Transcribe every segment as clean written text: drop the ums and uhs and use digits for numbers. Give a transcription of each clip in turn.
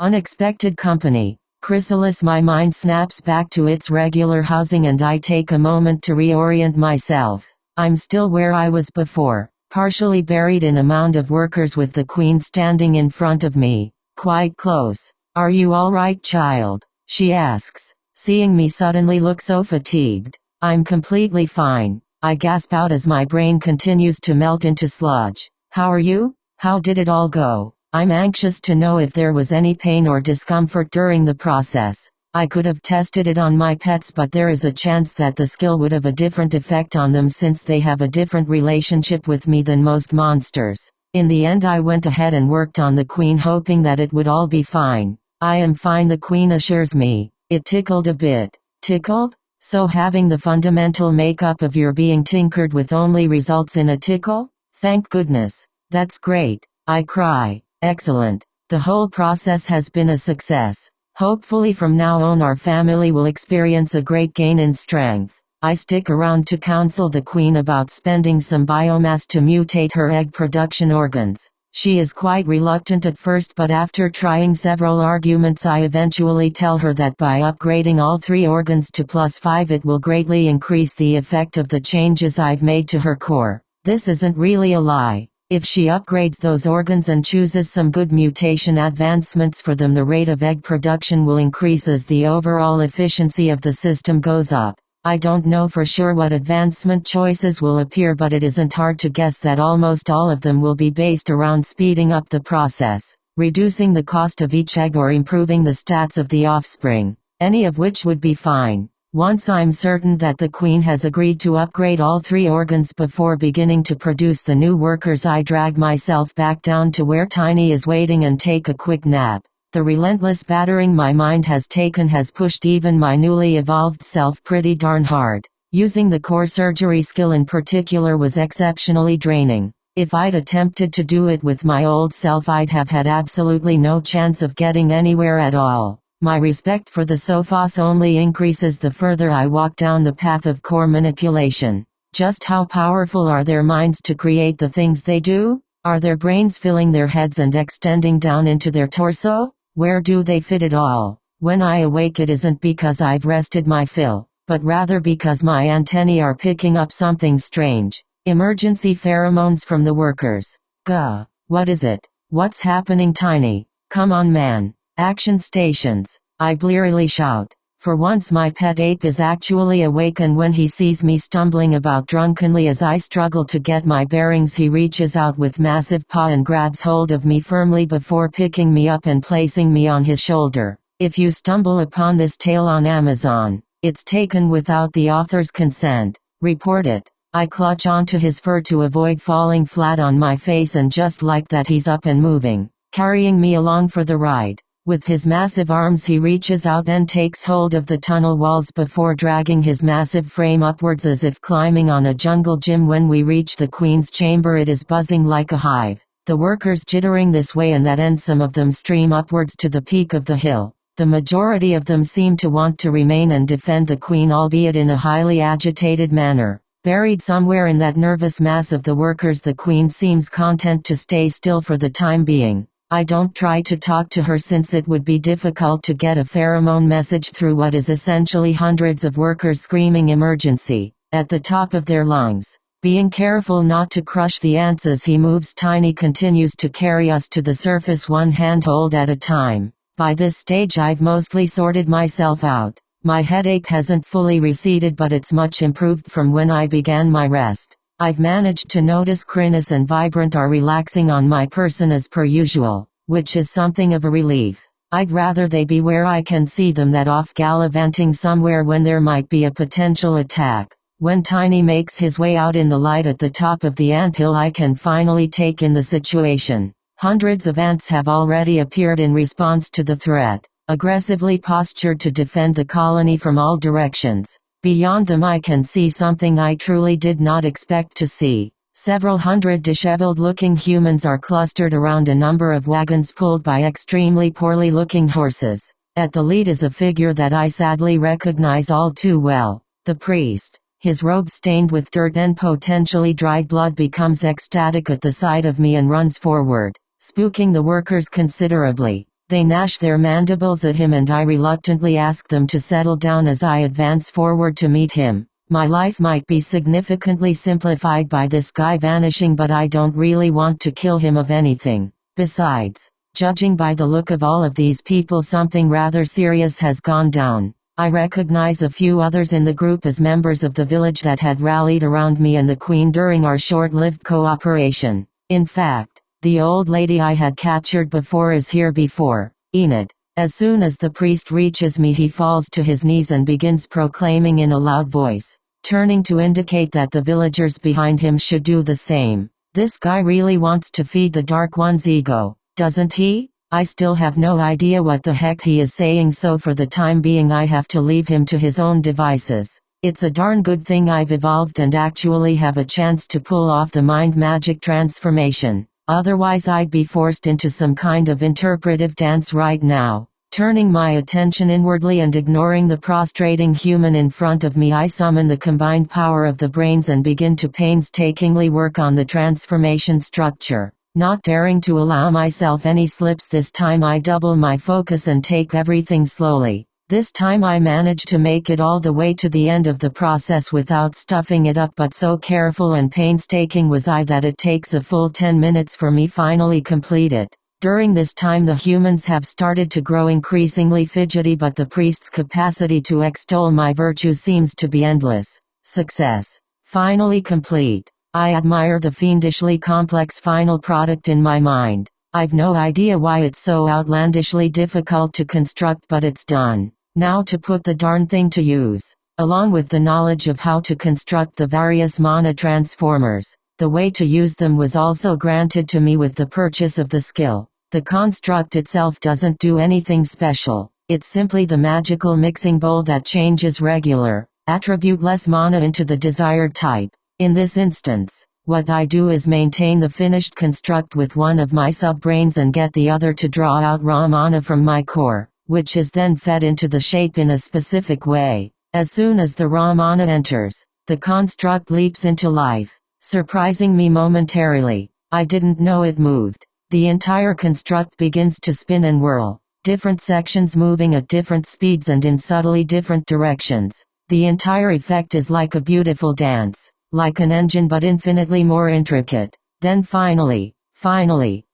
Unexpected company. Chrysalis. My mind snaps back to its regular housing and I take a moment to reorient myself. I'm still where I was before, partially buried in a mound of workers with the queen standing in front of me, quite close. Are you all right, child? She asks, seeing me suddenly look so fatigued. I'm completely fine, I gasp out as my brain continues to melt into sludge. How are you? How did it all go? I'm anxious to know if there was any pain or discomfort during the process. I could have tested it on my pets, but there is a chance that the skill would have a different effect on them since they have a different relationship with me than most monsters. In the end I went ahead and worked on the queen hoping that it would all be fine. I am fine, the queen assures me. It tickled a bit. Tickled? So having the fundamental makeup of your being tinkered with only results in a tickle? Thank goodness. That's great. I cry. Excellent. The whole process has been a success. Hopefully from now on our family will experience a great gain in strength. I stick around to counsel the queen about spending some biomass to mutate her egg production organs. She is quite reluctant at first, but after trying several arguments I eventually tell her that by upgrading all 3 organs to +5 it will greatly increase the effect of the changes I've made to her core. This isn't really a lie. If she upgrades those organs and chooses some good mutation advancements for them, the rate of egg production will increase as the overall efficiency of the system goes up. I don't know for sure what advancement choices will appear, but it isn't hard to guess that almost all of them will be based around speeding up the process, reducing the cost of each egg or improving the stats of the offspring, any of which would be fine. Once I'm certain that the queen has agreed to upgrade all 3 organs before beginning to produce the new workers, I drag myself back down to where Tiny is waiting and take a quick nap. The relentless battering my mind has taken has pushed even my newly evolved self pretty darn hard. Using the core surgery skill in particular was exceptionally draining. If I'd attempted to do it with my old self, I'd have had absolutely no chance of getting anywhere at all. My respect for the Sophos only increases the further I walk down the path of core manipulation. Just how powerful are their minds to create the things they do? Are their brains filling their heads and extending down into their torso? Where do they fit it all? When I awake, it isn't because I've rested my fill, but rather because my antennae are picking up something strange. Emergency pheromones from the workers. Gah. What is it? What's happening, Tiny? Come on, man. Action stations. I blearily shout. For once my pet ape is actually awake, and when he sees me stumbling about drunkenly as I struggle to get my bearings, he reaches out with massive paw and grabs hold of me firmly before picking me up and placing me on his shoulder. If you stumble upon this tale on Amazon, it's taken without the author's consent. Report it. I clutch onto his fur to avoid falling flat on my face, and just like that he's up and moving, carrying me along for the ride. With his massive arms he reaches out and takes hold of the tunnel walls before dragging his massive frame upwards as if climbing on a jungle gym. When we reach the queen's chamber, it is buzzing like a hive, the workers jittering this way and that, and some of them stream upwards to the peak of the hill. The majority of them seem to want to remain and defend the queen, albeit in a highly agitated manner. Buried somewhere in that nervous mass of the workers, the queen seems content to stay still for the time being. I don't try to talk to her since it would be difficult to get a pheromone message through what is essentially hundreds of workers screaming emergency at the top of their lungs. Being careful not to crush the ants as he moves, Tiny continues to carry us to the surface, one handhold at a time. By this stage I've mostly sorted myself out. My headache hasn't fully receded, but it's much improved from when I began my rest. I've managed to notice Crinus and Vibrant are relaxing on my person as per usual, which is something of a relief. I'd rather they be where I can see them than off gallivanting somewhere when there might be a potential attack. When Tiny makes his way out in the light at the top of the anthill, I can finally take in the situation. Hundreds of ants have already appeared in response to the threat, aggressively postured to defend the colony from all directions. Beyond them I can see something I truly did not expect to see. Several hundred disheveled-looking humans are clustered around a number of wagons pulled by extremely poorly-looking horses. At the lead is a figure that I sadly recognize all too well, the priest. His robe stained with dirt and potentially dried blood becomes ecstatic at the sight of me and runs forward, spooking the workers considerably. They gnash their mandibles at him and I reluctantly ask them to settle down as I advance forward to meet him. My life might be significantly simplified by this guy vanishing, but I don't really want to kill him of anything. Besides, judging by the look of all of these people, something rather serious has gone down. I recognize a few others in the group as members of the village that had rallied around me and the queen during our short-lived cooperation. In fact, the old lady I had captured before is here before Enid. As soon as the priest reaches me, he falls to his knees and begins proclaiming in a loud voice, turning to indicate that the villagers behind him should do the same. This guy really wants to feed the Dark One's ego, doesn't he? I still have no idea what the heck he is saying, so for the time being I have to leave him to his own devices. It's a darn good thing I've evolved and actually have a chance to pull off the mind magic transformation. Otherwise I'd be forced into some kind of interpretive dance right now. Turning my attention inwardly and ignoring the prostrating human in front of me, I summon the combined power of the brains and begin to painstakingly work on the transformation structure. Not daring to allow myself any slips this time, I double my focus and take everything slowly. This time I managed to make it all the way to the end of the process without stuffing it up, but so careful and painstaking was I that it takes a full 10 minutes for me finally complete it. During this time the humans have started to grow increasingly fidgety, but the priest's capacity to extol my virtue seems to be endless. Success. Finally complete. I admire the fiendishly complex final product in my mind. I've no idea why it's so outlandishly difficult to construct, but it's done. Now to put the darn thing to use. Along with the knowledge of how to construct the various mana transformers, the way to use them was also granted to me with the purchase of the skill. The construct itself doesn't do anything special. It's simply the magical mixing bowl that changes regular, attribute-less mana into the desired type. In this instance, what I do is maintain the finished construct with one of my sub-brains and get the other to draw out raw mana from my core, which is then fed into the shape in a specific way. As soon as the raw mana enters, the construct leaps into life, surprising me momentarily. I didn't know it moved. The entire construct begins to spin and whirl, different sections moving at different speeds and in subtly different directions. The entire effect is like a beautiful dance. Like an engine, but infinitely more intricate. Then finally,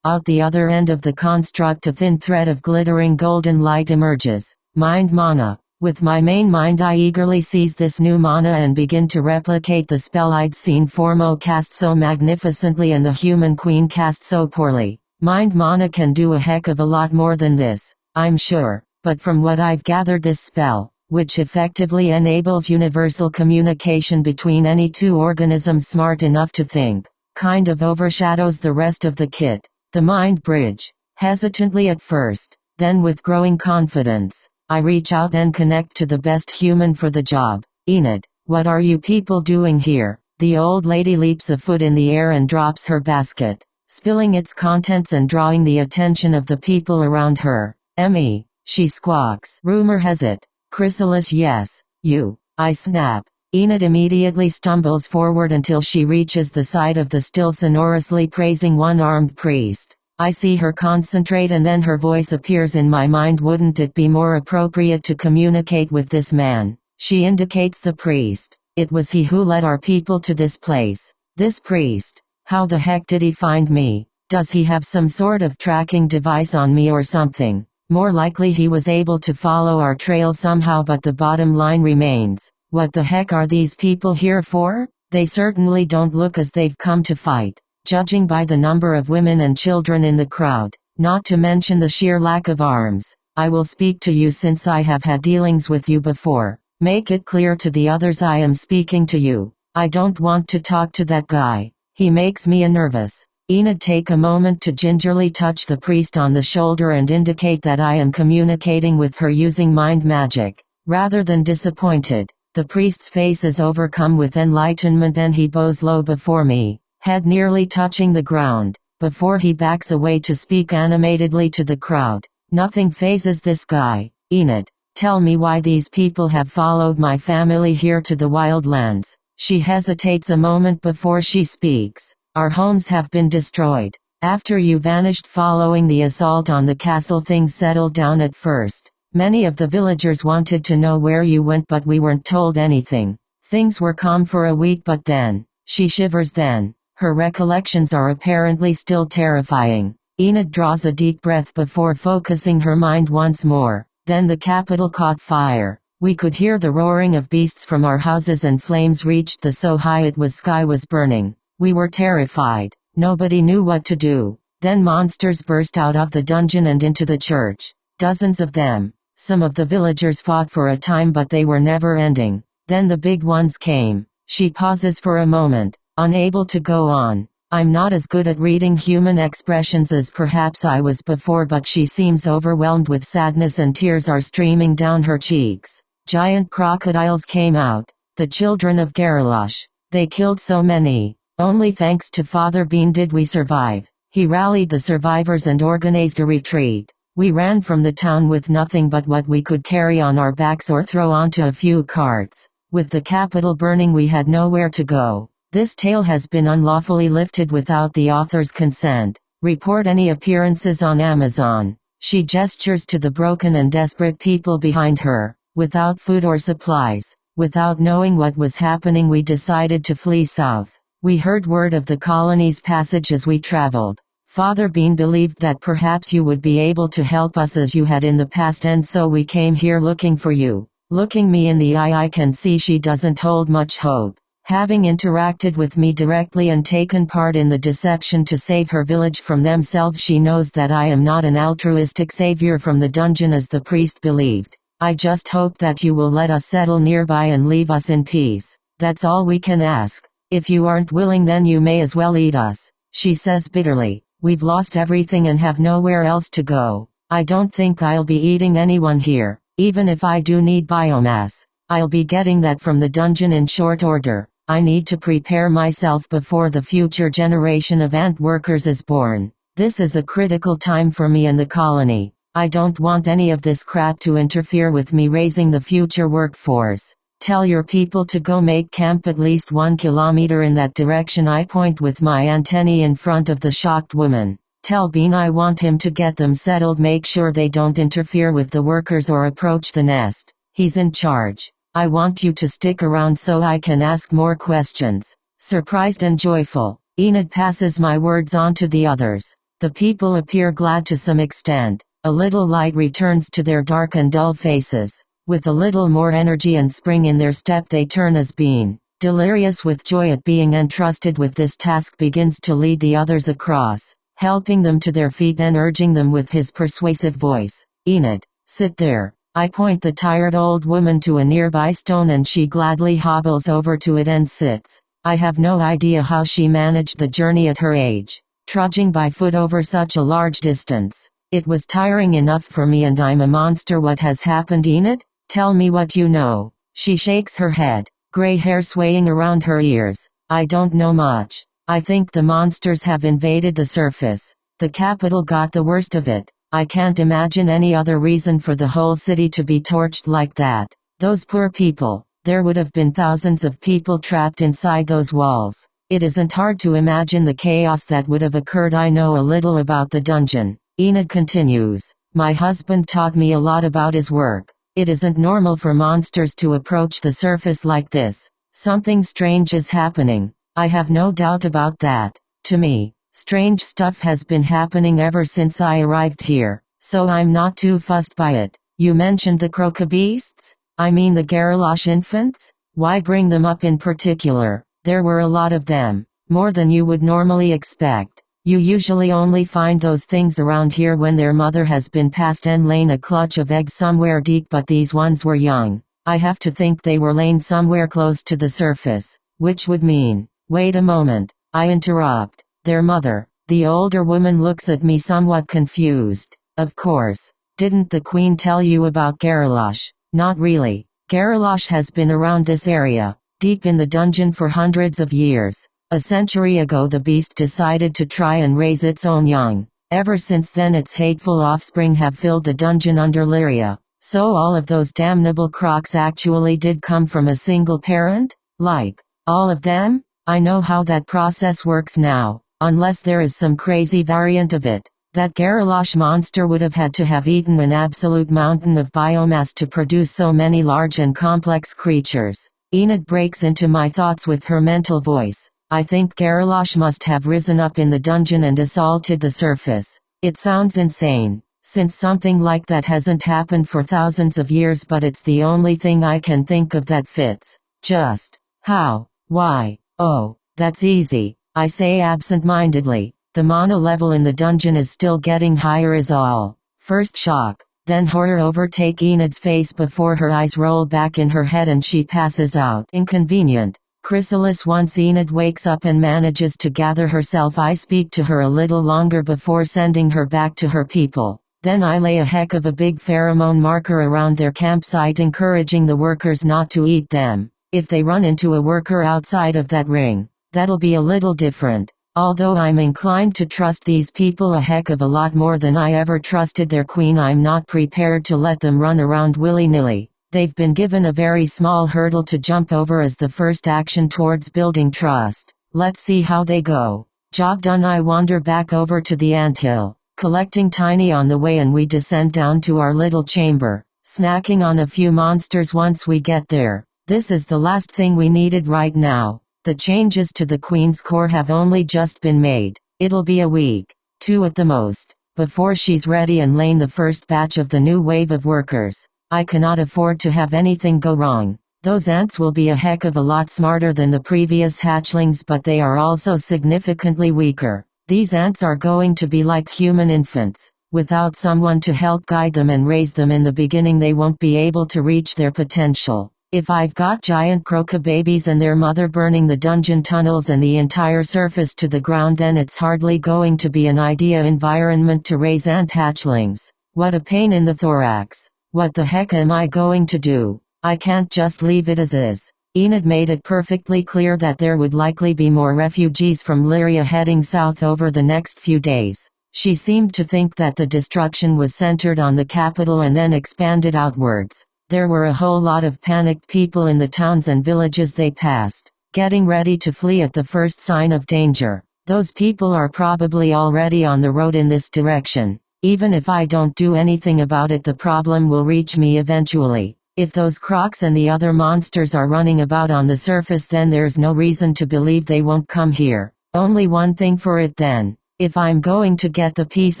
out the other end of the construct a thin thread of glittering golden light emerges. Mind mana. With my main mind I eagerly seize this new mana and begin to replicate the spell I'd seen Formo cast so magnificently and the human queen cast so poorly. Mind mana can do a heck of a lot more than this, I'm sure, but from what I've gathered, this spell, which effectively enables universal communication between any two organisms smart enough to think, kind of overshadows the rest of the kit. The mind bridge. Hesitantly at first, then with growing confidence, I reach out and connect to the best human for the job. Enid, what are you people doing here? The old lady leaps a foot in the air and drops her basket, spilling its contents and drawing the attention of the people around her. Emmy, she squawks. Rumor has it. Chrysalis, yes, you. I snap. Enid immediately stumbles forward until she reaches the side of the still sonorously praising one-armed priest. I see her concentrate and then her voice appears in my mind. Wouldn't it be more appropriate to communicate with this man? She indicates the priest. It was he who led our people to this place. This priest. How the heck did he find me? Does he have some sort of tracking device on me or something? More likely he was able to follow our trail somehow, but the bottom line remains. What the heck are these people here for? They certainly don't look as they've come to fight, judging by the number of women and children in the crowd, not to mention the sheer lack of arms. I will speak to you since I have had dealings with you before. Make it clear to the others I am speaking to you. I don't want to talk to that guy. He makes me nervous. Enid, take a moment to gingerly touch the priest on the shoulder and indicate that I am communicating with her using mind magic. Rather than disappointed, the priest's face is overcome with enlightenment and he bows low before me, head nearly touching the ground, before he backs away to speak animatedly to the crowd. Nothing phases this guy. Enid, tell me why these people have followed my family here to the wildlands. She hesitates a moment before she speaks. Our homes have been destroyed. After you vanished following the assault on the castle, things settled down at first. Many of the villagers wanted to know where you went, but we weren't told anything. Things were calm for a week, but then, she shivers then. Her recollections are apparently still terrifying. Enid draws a deep breath before focusing her mind once more. Then the capital caught fire. We could hear the roaring of beasts from our houses, and flames reached the so high it was sky was burning. We were terrified. Nobody knew what to do. Then monsters burst out of the dungeon and into the church. Dozens of them. Some of the villagers fought for a time, but they were never ending. Then the big ones came. She pauses for a moment, unable to go on. I'm not as good at reading human expressions as perhaps I was before, but she seems overwhelmed with sadness and tears are streaming down her cheeks. Giant crocodiles came out. The children of Garalosh. They killed so many. Only thanks to Father Bean did we survive. He rallied the survivors and organized a retreat. We ran from the town with nothing but what we could carry on our backs or throw onto a few carts. With the capital burning, we had nowhere to go. This tale has been unlawfully lifted without the author's consent. Report any appearances on Amazon. She gestures to the broken and desperate people behind her. Without food or supplies, without knowing what was happening, we decided to flee south. We heard word of the colony's passage as we traveled. Father Bean believed that perhaps you would be able to help us as you had in the past, and so we came here looking for you. Looking me in the eye, I can see she doesn't hold much hope. Having interacted with me directly and taken part in the deception to save her village from themselves, she knows that I am not an altruistic savior from the dungeon as the priest believed. I just hope that you will let us settle nearby and leave us in peace. That's all we can ask. If you aren't willing, then you may as well eat us, she says bitterly. We've lost everything and have nowhere else to go. I don't think I'll be eating anyone here. Even if I do need biomass, I'll be getting that from the dungeon in short order. I need to prepare myself before the future generation of ant workers is born. This is a critical time for me and the colony. I don't want any of this crap to interfere with me raising the future workforce. Tell your people to go make camp at least 1 kilometer in that direction. I point with my antennae in front of the shocked woman. Tell Bean I want him to get them settled. Make sure they don't interfere with the workers or approach the nest. He's in charge. I want you to stick around so I can ask more questions. Surprised and joyful, Enid passes my words on to the others. The people appear glad to some extent. A little light returns to their dark and dull faces. With a little more energy and spring in their step, they turn as Bean, delirious with joy at being entrusted with this task, begins to lead the others across, helping them to their feet and urging them with his persuasive voice. Enid, sit there. I point the tired old woman to a nearby stone and she gladly hobbles over to it and sits. I have no idea how she managed the journey at her age, trudging by foot over such a large distance. It was tiring enough for me, and I'm a monster. What has happened, Enid? Tell me what you know. She shakes her head, gray hair swaying around her ears. I don't know much. I think the monsters have invaded the surface. The capital got the worst of it. I can't imagine any other reason for the whole city to be torched like that. Those poor people. There would have been thousands of people trapped inside those walls. It isn't hard to imagine the chaos that would have occurred. I know a little about the dungeon. Enid continues. My husband taught me a lot about his work. It isn't normal for monsters to approach the surface like this. Something strange is happening. I have no doubt about that. To me, strange stuff has been happening ever since I arrived here, so I'm not too fussed by it. You mentioned the crocobeasts? I mean the Garalosh infants? Why bring them up in particular? There were a lot of them. More than you would normally expect. You usually only find those things around here when their mother has been passed and lain a clutch of eggs somewhere deep, but these ones were young. I have to think they were lain somewhere close to the surface, which would mean, wait a moment, I interrupt, their mother. The older woman looks at me somewhat confused. Of course. Didn't the queen tell you about Garalosh? Not really. Garalosh has been around this area, deep in the dungeon for hundreds of years. A century ago the beast decided to try and raise its own young. Ever since then its hateful offspring have filled the dungeon under Lyria. So all of those damnable crocs actually did come from a single parent? Like, all of them? I know how that process works now. Unless there is some crazy variant of it. That Garalosh monster would have had to have eaten an absolute mountain of biomass to produce so many large and complex creatures. Enid breaks into my thoughts with her mental voice. I think Garalosh must have risen up in the dungeon and assaulted the surface. It sounds insane, since something like that hasn't happened for thousands of years, but it's the only thing I can think of that fits. Just how? Why? Oh, that's easy, I say absent-mindedly. The mana level in the dungeon is still getting higher is all. First shock, then horror overtake Enid's face before her eyes roll back in her head and she passes out. Inconvenient. Chrysalis. Once Enid wakes up and manages to gather herself, I speak to her a little longer before sending her back to her people. Then I lay a heck of a big pheromone marker around their campsite, encouraging the workers not to eat them. If they run into a worker outside of that ring, that'll be a little different. Although I'm inclined to trust these people a heck of a lot more than I ever trusted their queen, I'm not prepared to let them run around willy-nilly. They've been given a very small hurdle to jump over as the first action towards building trust. Let's see how they go. Job done. I wander back over to the anthill, collecting Tiny on the way, and we descend down to our little chamber, snacking on a few monsters once we get there. This is the last thing we needed right now. The changes to the Queen's Core have only just been made. It'll be a week, 2 at the most, before she's ready and laying the first batch of the new wave of workers. I cannot afford to have anything go wrong. Those ants will be a heck of a lot smarter than the previous hatchlings, but they are also significantly weaker. These ants are going to be like human infants. Without someone to help guide them and raise them in the beginning, they won't be able to reach their potential. If I've got giant croca babies and their mother burning the dungeon tunnels and the entire surface to the ground, then it's hardly going to be an ideal environment to raise ant hatchlings. What a pain in the thorax. What the heck am I going to do? I can't just leave it as is. Enid made it perfectly clear that there would likely be more refugees from Lyria heading south over the next few days. She seemed to think that the destruction was centered on the capital and then expanded outwards. There were a whole lot of panicked people in the towns and villages they passed, getting ready to flee at the first sign of danger. Those people are probably already on the road in this direction. Even if I don't do anything about it, the problem will reach me eventually. If those crocs and the other monsters are running about on the surface, then there's no reason to believe they won't come here. Only one thing for it then. If I'm going to get the peace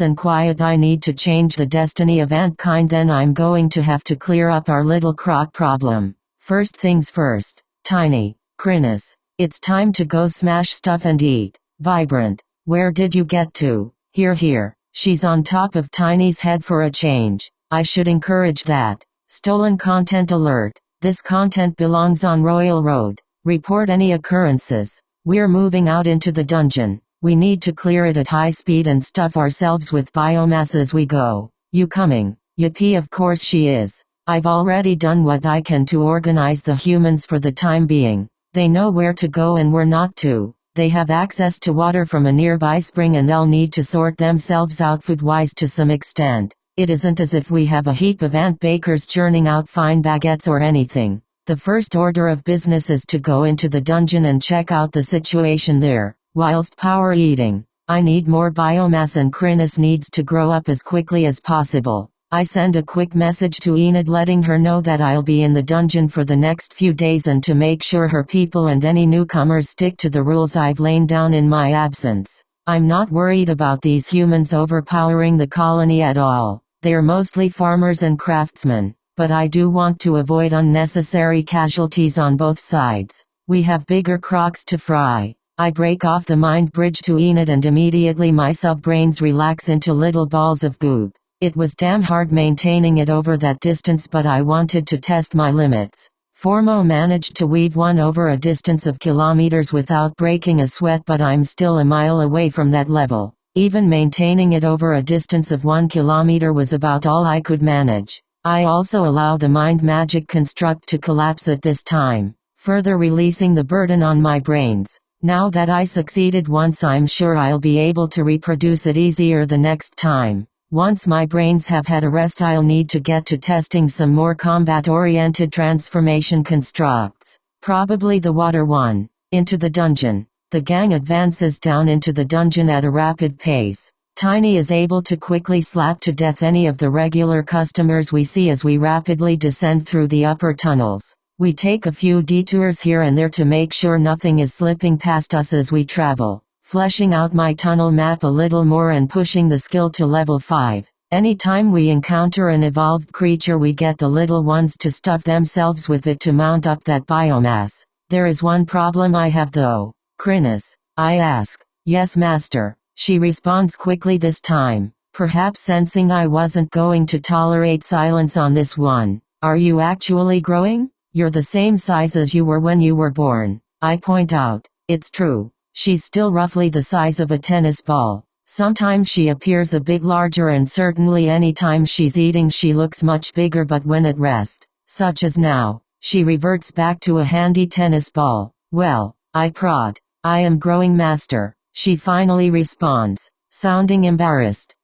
and quiet I need to change the destiny of antkind, then I'm going to have to clear up our little croc problem. First things first. Tiny. Crinus. It's time to go smash stuff and eat. Vibrant. Where did you get to? Here. She's on top of Tiny's head for a change. I should encourage that. Stolen content alert. This content belongs on Royal Road. Report any occurrences. We're moving out into the dungeon. We need to clear it at high speed and stuff ourselves with biomass as we go. You coming? Yippee, of course she is. I've already done what I can to organize the humans for the time being. They know where to go and where not to. They have access to water from a nearby spring and they'll need to sort themselves out food-wise to some extent. It isn't as if we have a heap of ant bakers churning out fine baguettes or anything. The first order of business is to go into the dungeon and check out the situation there. Whilst power eating, I need more biomass and Crinus needs to grow up as quickly as possible. I send a quick message to Enid letting her know that I'll be in the dungeon for the next few days and to make sure her people and any newcomers stick to the rules I've laid down in my absence. I'm not worried about these humans overpowering the colony at all. They're mostly farmers and craftsmen, but I do want to avoid unnecessary casualties on both sides. We have bigger crocs to fry. I break off the mind bridge to Enid and immediately my sub-brains relax into little balls of goop. It was damn hard maintaining it over that distance, but I wanted to test my limits. Formo managed to weave one over a distance of kilometers without breaking a sweat, but I'm still a mile away from that level. Even maintaining it over a distance of 1 kilometer was about all I could manage. I also allow the mind magic construct to collapse at this time, further releasing the burden on my brains. Now that I succeeded once, I'm sure I'll be able to reproduce it easier the next time. Once my brains have had a rest, I'll need to get to testing some more combat-oriented transformation constructs. Probably the water one. Into the dungeon. The gang advances down into the dungeon at a rapid pace. Tiny is able to quickly slap to death any of the regular customers we see as we rapidly descend through the upper tunnels. We take a few detours here and there to make sure nothing is slipping past us as we travel, fleshing out my tunnel map a little more and pushing the skill to level 5. Anytime we encounter an evolved creature we get the little ones to stuff themselves with it to mount up that biomass. There is one problem I have though. Krynos, I ask. Yes master, she responds quickly this time, perhaps sensing I wasn't going to tolerate silence on this one. Are you actually growing? You're the same size as you were when you were born, I point out. It's true, she's still roughly the size of a tennis ball. Sometimes she appears a bit larger and certainly anytime she's eating she looks much bigger, but when at rest, such as now, she reverts back to a handy tennis ball. Well, I prod. I am growing master, she finally responds, sounding embarrassed.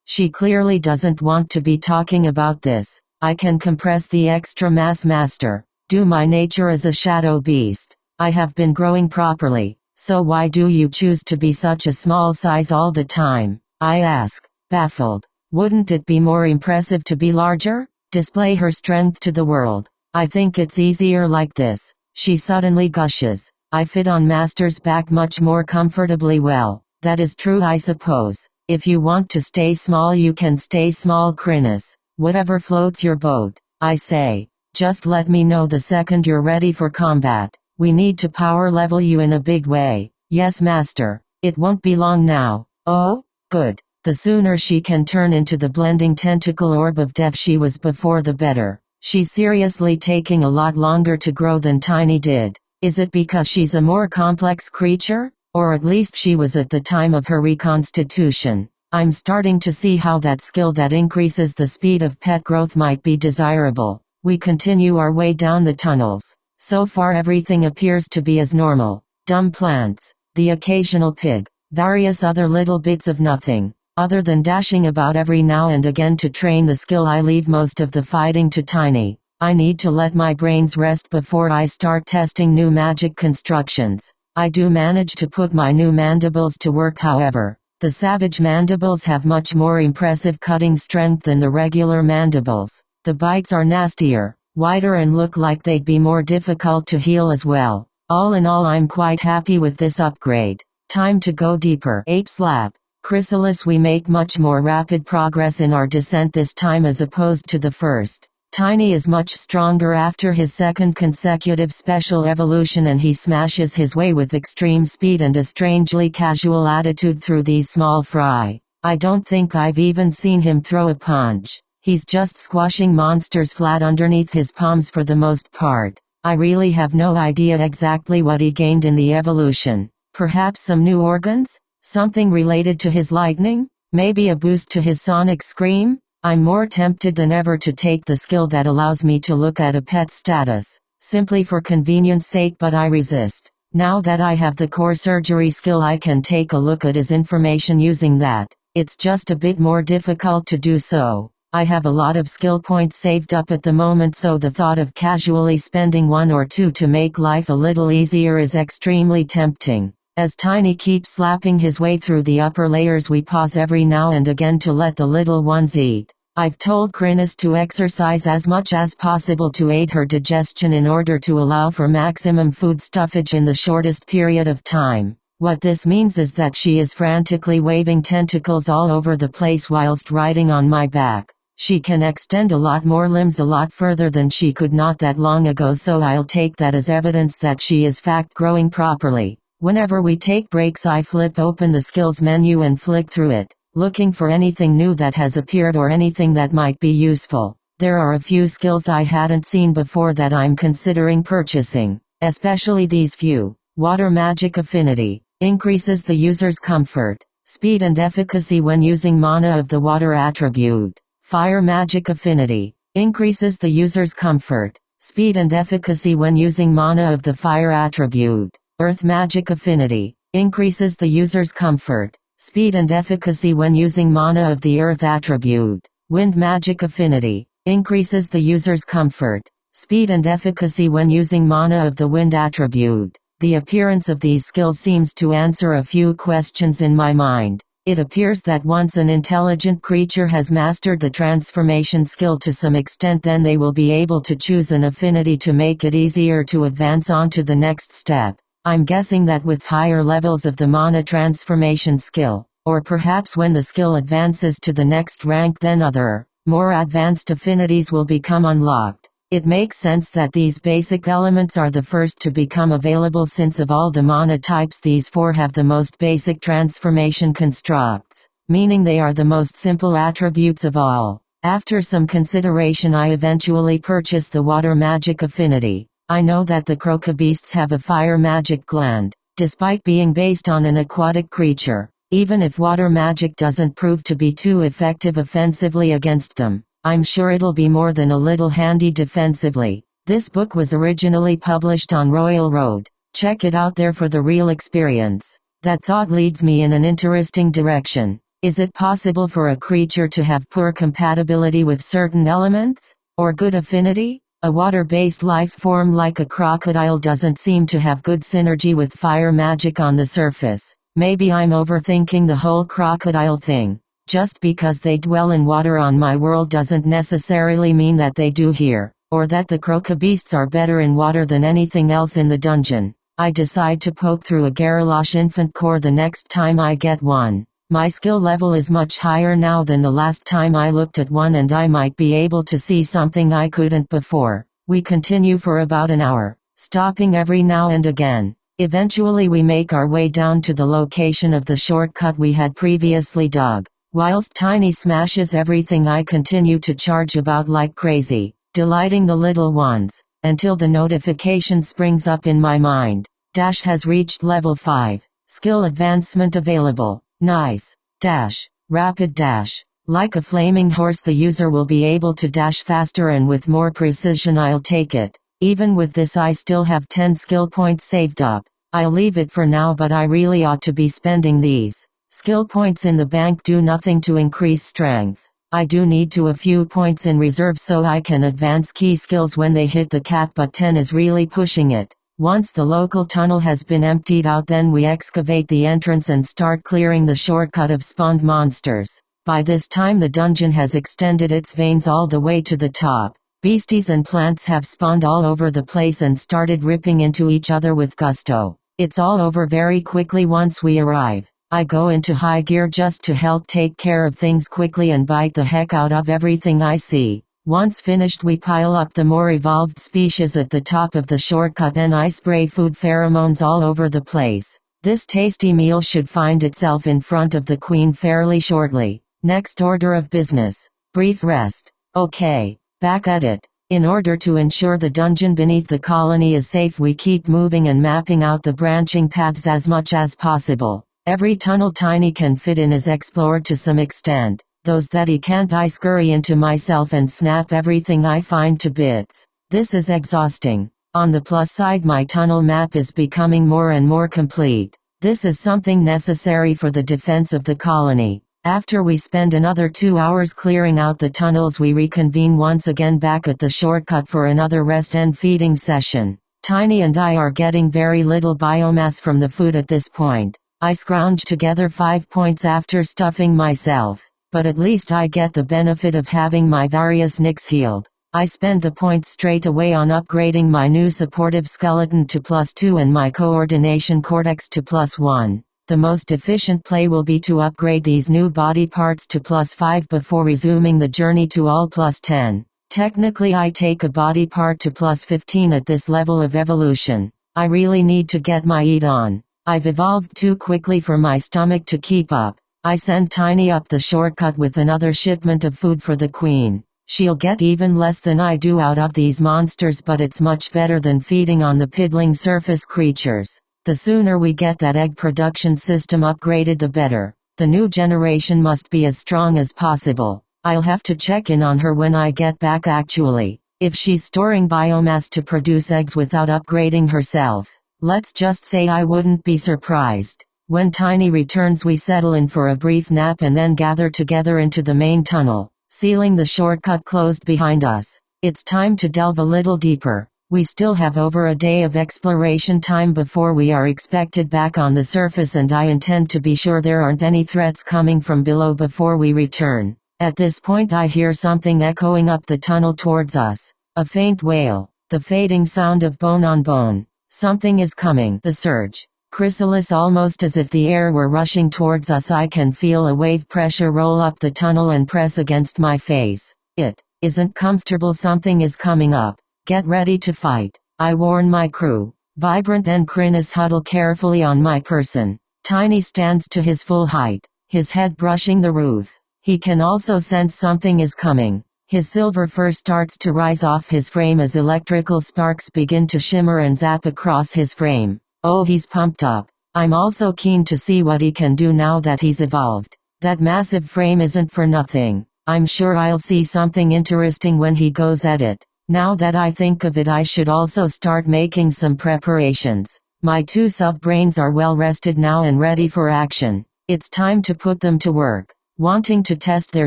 She clearly doesn't want to be talking about this. I can compress the extra mass master, due my nature as a shadow beast. I have been growing properly. So why do you choose to be such a small size all the time? I ask, baffled. Wouldn't it be more impressive to be larger? Display her strength to the world. I think it's easier like this, she suddenly gushes. I fit on master's back much more comfortably. Well, that is true I suppose. If you want to stay small you can stay small Krynos. Whatever floats your boat, I say. Just let me know the second you're ready for combat. We need to power level you in a big way. Yes master, it won't be long now. Oh, good. The sooner she can turn into the blending tentacle orb of death she was before the better. She's seriously taking a lot longer to grow than Tiny did. Is it because she's a more complex creature? Or at least she was at the time of her reconstitution. I'm starting to see how that skill that increases the speed of pet growth might be desirable. We continue our way down the tunnels. So far everything appears to be as normal. Dumb plants, the occasional pig, various other little bits of nothing. Other than dashing about every now and again to train the skill I leave most of the fighting to Tiny. I need to let my brains rest before I start testing new magic constructions. I do manage to put my new mandibles to work however. The savage mandibles have much more impressive cutting strength than the regular mandibles. The bites are nastier, wider and look like they'd be more difficult to heal as well. All in all I'm quite happy with this upgrade. Time to go deeper. Ape slap. Chrysalis. We make much more rapid progress in our descent this time as opposed to the first. Tiny is much stronger after his second consecutive special evolution and he smashes his way with extreme speed and a strangely casual attitude through these small fry. I don't think I've even seen him throw a punch. He's just squashing monsters flat underneath his palms for the most part. I really have no idea exactly what he gained in the evolution. Perhaps some new organs? Something related to his lightning? Maybe a boost to his sonic scream? I'm more tempted than ever to take the skill that allows me to look at a pet's status, simply for convenience sake, but I resist. Now that I have the core surgery skill I can take a look at his information using that. It's just a bit more difficult to do so. I have a lot of skill points saved up at the moment, so the thought of casually spending one or two to make life a little easier is extremely tempting. As Tiny keeps slapping his way through the upper layers we pause every now and again to let the little ones eat. I've told Krynos to exercise as much as possible to aid her digestion in order to allow for maximum food stuffage in the shortest period of time. What this means is that she is frantically waving tentacles all over the place whilst riding on my back. She can extend a lot more limbs a lot further than she could not that long ago, so I'll take that as evidence that she is fact growing properly. Whenever we take breaks I flip open the skills menu and flick through it, looking for anything new that has appeared or anything that might be useful. There are a few skills I hadn't seen before that I'm considering purchasing, especially these few. Water Magic Affinity increases the user's comfort, speed and efficacy when using mana of the water attribute. Fire Magic Affinity increases the user's comfort, speed and efficacy when using mana of the fire attribute. Earth Magic Affinity increases the user's comfort, speed and efficacy when using mana of the earth attribute. Wind Magic Affinity increases the user's comfort, speed and efficacy when using mana of the wind attribute. The appearance of these skills seems to answer a few questions in my mind. It appears that once an intelligent creature has mastered the transformation skill to some extent, then they will be able to choose an affinity to make it easier to advance on to the next step. I'm guessing that with higher levels of the mana transformation skill, or perhaps when the skill advances to the next rank, then other, more advanced affinities will become unlocked. It makes sense that these basic elements are the first to become available, since of all the mana types these four have the most basic transformation constructs, meaning they are the most simple attributes of all. After some consideration, I eventually purchased the water magic affinity. I know that the crocobeasts have a fire magic gland, despite being based on an aquatic creature. Even if water magic doesn't prove to be too effective offensively against them, I'm sure it'll be more than a little handy defensively. This book was originally published on Royal Road. Check it out there for the real experience. That thought leads me in an interesting direction. Is it possible for a creature to have poor compatibility with certain elements? Or good affinity? A water-based life form like a crocodile doesn't seem to have good synergy with fire magic on the surface. Maybe I'm overthinking the whole crocodile thing. Just because they dwell in water on my world doesn't necessarily mean that they do here, or that the crocobeasts are better in water than anything else in the dungeon. I decide to poke through a Garalosh infant core the next time I get one. My skill level is much higher now than the last time I looked at one, and I might be able to see something I couldn't before. We continue for about an hour, stopping every now and again. Eventually we make our way down to the location of the shortcut we had previously dug. Whilst Tiny smashes everything, I continue to charge about like crazy, delighting the little ones, until the notification springs up in my mind. Dash has reached level 5. Skill advancement available. Nice. Dash. Rapid dash. Like a flaming horse, the user will be able to dash faster and with more precision. I'll take it. Even with this, I still have 10 skill points saved up. I'll leave it for now, but I really ought to be spending these. Skill points in the bank do nothing to increase strength. I do need a few points in reserve so I can advance key skills when they hit the cap, but 10 is really pushing it. Once the local tunnel has been emptied out, then we excavate the entrance and start clearing the shortcut of spawned monsters. By this time the dungeon has extended its veins all the way to the top. Beasties and plants have spawned all over the place and started ripping into each other with gusto. It's all over very quickly once we arrive. I go into high gear just to help take care of things quickly and bite the heck out of everything I see. Once finished, we pile up the more evolved species at the top of the shortcut and I spray food pheromones all over the place. This tasty meal should find itself in front of the queen fairly shortly. Next order of business. Brief rest. Okay, back at it. In order to ensure the dungeon beneath the colony is safe, we keep moving and mapping out the branching paths as much as possible. Every tunnel Tiny can fit in is explored to some extent. Those that he can't, I scurry into myself and snap everything I find to bits. This is exhausting. On the plus side, my tunnel map is becoming more and more complete. This is something necessary for the defense of the colony. After we spend another 2 hours clearing out the tunnels, we reconvene once again back at the shortcut for another rest and feeding session. Tiny and I are getting very little biomass from the food at this point. I scrounge together 5 points after stuffing myself, but at least I get the benefit of having my various nicks healed. I spend the points straight away on upgrading my new supportive skeleton to +2 and my coordination cortex to +1. The most efficient play will be to upgrade these new body parts to +5 before resuming the journey to all +10. Technically I take a body part to +15 at this level of evolution. I really need to get my eat on. I've evolved too quickly for my stomach to keep up. I send Tiny up the shortcut with another shipment of food for the queen. She'll get even less than I do out of these monsters, but it's much better than feeding on the piddling surface creatures. The sooner we get that egg production system upgraded, the better. The new generation must be as strong as possible. I'll have to check in on her when I get back actually. If she's storing biomass to produce eggs without upgrading herself, let's just say I wouldn't be surprised. When Tiny returns, we settle in for a brief nap and then gather together into the main tunnel, sealing the shortcut closed behind us. It's time to delve a little deeper. We still have over a day of exploration time before we are expected back on the surface, and I intend to be sure there aren't any threats coming from below before we return. At this point I hear something echoing up the tunnel towards us. A faint wail. The fading sound of bone on bone. Something is coming. The surge. Chrysalis, almost as if the air were rushing towards us. I can feel a wave pressure roll up the tunnel and press against my face. It isn't comfortable. Something is coming up. Get ready to fight. I warn my crew. Vibrant and Krynos huddle carefully on my person. Tiny stands to his full height, his head brushing the roof. He can also sense something is coming. His silver fur starts to rise off his frame as electrical sparks begin to shimmer and zap across his frame. Oh, he's pumped up. I'm also keen to see what he can do now that he's evolved. That massive frame isn't for nothing. I'm sure I'll see something interesting when he goes at it. Now that I think of it, I should also start making some preparations. My two sub-brains are well rested now and ready for action. It's time to put them to work. Wanting to test their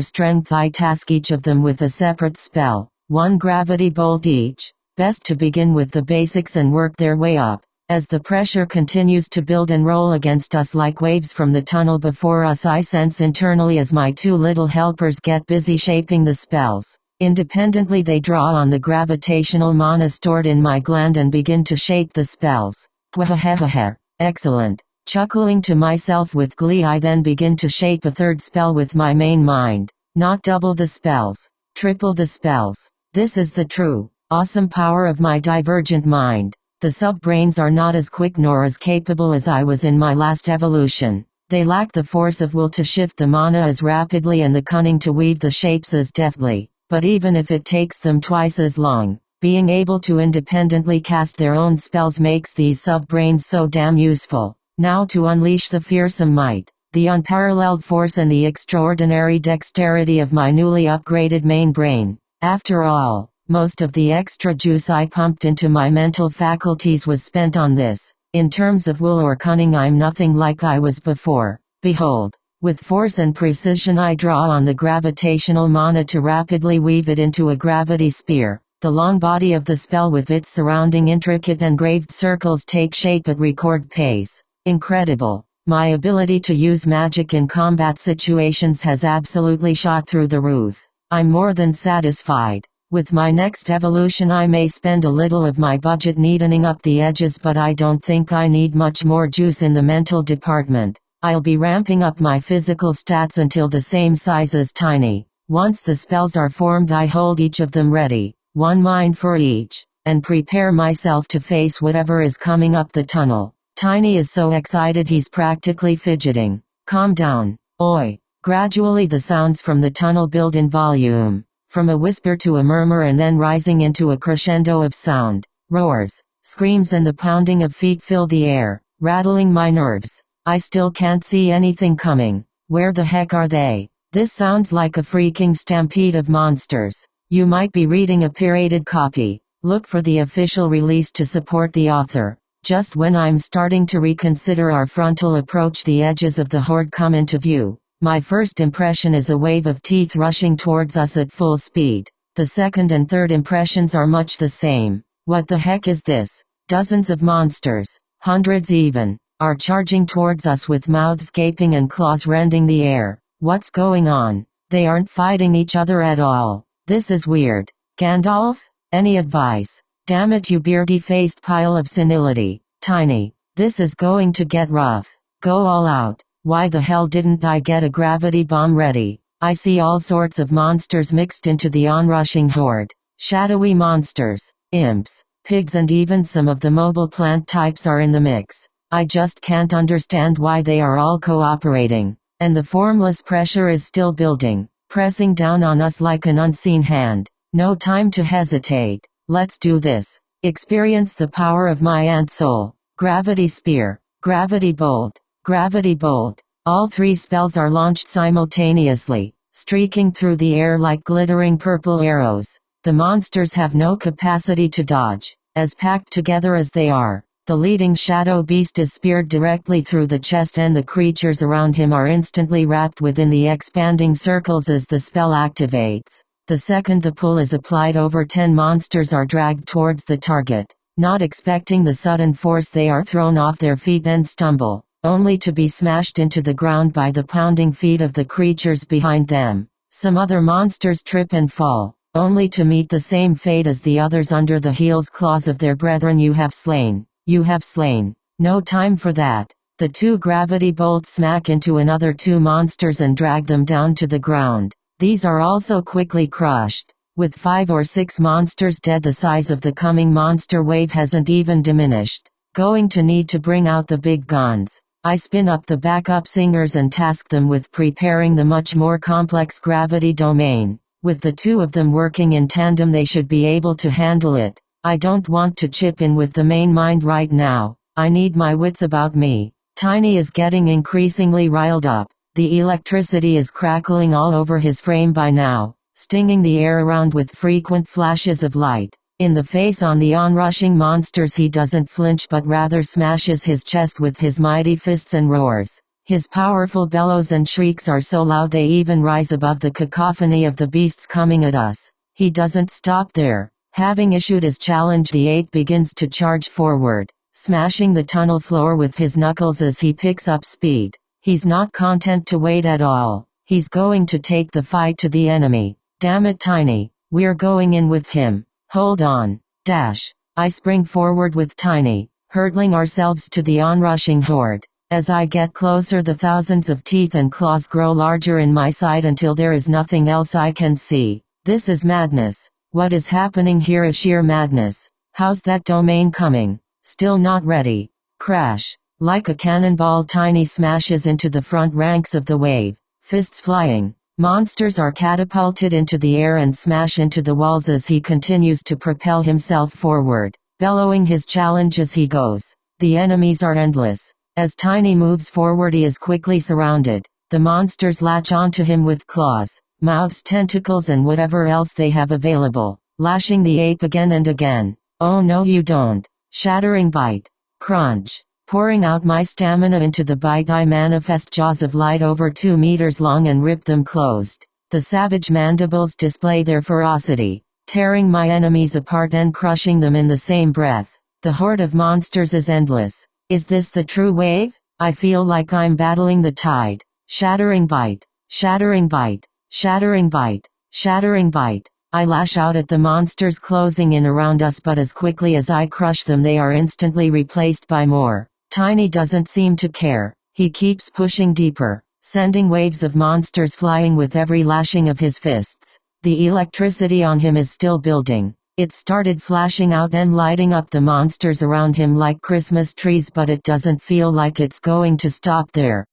strength, I task each of them with a separate spell. 1 gravity bolt each. Best to begin with the basics and work their way up. As the pressure continues to build and roll against us like waves from the tunnel before us, I sense internally as my two little helpers get busy shaping the spells. Independently they draw on the gravitational mana stored in my gland and begin to shape the spells. Kwahahaha. Excellent. Chuckling to myself with glee, I then begin to shape a third spell with my main mind. Not double the spells. Triple the spells. This is the true, awesome power of my divergent mind. The sub-brains are not as quick nor as capable as I was in my last evolution. They lack the force of will to shift the mana as rapidly and the cunning to weave the shapes as deftly. But even if it takes them twice as long, being able to independently cast their own spells makes these sub-brains so damn useful. Now to unleash the fearsome might, the unparalleled force and the extraordinary dexterity of my newly upgraded main brain. After all, most of the extra juice I pumped into my mental faculties was spent on this. In terms of will or cunning, I'm nothing like I was before. Behold. With force and precision I draw on the gravitational mana to rapidly weave it into a gravity spear. The long body of the spell with its surrounding intricate engraved circles take shape at record pace. Incredible. My ability to use magic in combat situations has absolutely shot through the roof. I'm more than satisfied. With my next evolution I may spend a little of my budget neatening up the edges, but I don't think I need much more juice in the mental department. I'll be ramping up my physical stats until the same size as Tiny. Once the spells are formed I hold each of them ready, 1 mind for each, and prepare myself to face whatever is coming up the tunnel. Tiny is so excited he's practically fidgeting. Calm down. Oi. Gradually the sounds from the tunnel build in volume, from a whisper to a murmur and then rising into a crescendo of sound. Roars, screams and the pounding of feet fill the air, rattling my nerves. I still can't see anything coming. Where the heck are they? This sounds like a freaking stampede of monsters. You might be reading a pirated copy. Look for the official release to support the author. Just when I'm starting to reconsider our frontal approach, the edges of the horde come into view. My first impression is a wave of teeth rushing towards us at full speed. The second and third impressions are much the same. What the heck is this? Dozens of monsters, hundreds even, are charging towards us with mouths gaping and claws rending the air. What's going on? They aren't fighting each other at all. This is weird. Gandalf? Any advice? Damn it, you beardy-faced pile of senility. Tiny. This is going to get rough. Go all out. Why the hell didn't I get a gravity bomb ready? I see all sorts of monsters mixed into the onrushing horde. Shadowy monsters, imps, pigs and even some of the mobile plant types are in the mix. I just can't understand why they are all cooperating. And the formless pressure is still building, pressing down on us like an unseen hand. No time to hesitate. Let's do this. Experience the power of my ant soul. Gravity spear, gravity bolt, gravity bolt. All 3 spells are launched simultaneously, streaking through the air like glittering purple arrows. The monsters have no capacity to dodge. As packed together as they are, the leading shadow beast is speared directly through the chest and the creatures around him are instantly wrapped within the expanding circles as the spell activates. The second the pull is applied, over 10 monsters are dragged towards the target. Not expecting the sudden force, they are thrown off their feet and stumble, only to be smashed into the ground by the pounding feet of the creatures behind them. Some other monsters trip and fall, only to meet the same fate as the others under the heels claws of their brethren. You have slain. You have slain. No time for that. The 2 gravity bolts smack into another 2 monsters and drag them down to the ground. These are also quickly crushed. With 5 or 6 monsters dead, the size of the coming monster wave hasn't even diminished. Going to need to bring out the big guns. I spin up the backup singers and task them with preparing the much more complex gravity domain. With the 2 of them working in tandem, they should be able to handle it. I don't want to chip in with the main mind right now. I need my wits about me. Tiny is getting increasingly riled up. The electricity is crackling all over his frame by now, stinging the air around with frequent flashes of light. In the face on the onrushing monsters, he doesn't flinch but rather smashes his chest with his mighty fists and roars. His powerful bellows and shrieks are so loud they even rise above the cacophony of the beasts coming at us. He doesn't stop there. Having issued his challenge, the ape begins to charge forward, smashing the tunnel floor with his knuckles as he picks up speed. He's not content to wait at all. He's going to take the fight to the enemy. Damn it, Tiny. We're going in with him. Hold on. Dash. I spring forward with Tiny, hurtling ourselves to the onrushing horde. As I get closer, the thousands of teeth and claws grow larger in my side until there is nothing else I can see. This is madness. What is happening here is sheer madness. How's that domain coming? Still not ready. Crash. Like a cannonball, Tiny smashes into the front ranks of the wave, fists flying. Monsters are catapulted into the air and smash into the walls as he continues to propel himself forward, bellowing his challenge as he goes. The enemies are endless. As Tiny moves forward, he is quickly surrounded. The monsters latch onto him with claws, mouths, tentacles and whatever else they have available, lashing the ape again and again. Oh no, you don't. Shattering bite. Crunch. Pouring out my stamina into the bite, I manifest jaws of light over 2 meters long and rip them closed. The savage mandibles display their ferocity, tearing my enemies apart and crushing them in the same breath. The horde of monsters is endless. Is this the true wave? I feel like I'm battling the tide. Shattering bite. Shattering bite. Shattering bite. Shattering bite. I lash out at the monsters closing in around us, but as quickly as I crush them, they are instantly replaced by more. Tiny doesn't seem to care. He keeps pushing deeper, sending waves of monsters flying with every lashing of his fists. The electricity on him is still building. It started flashing out and lighting up the monsters around him like Christmas trees, but it doesn't feel like it's going to stop there.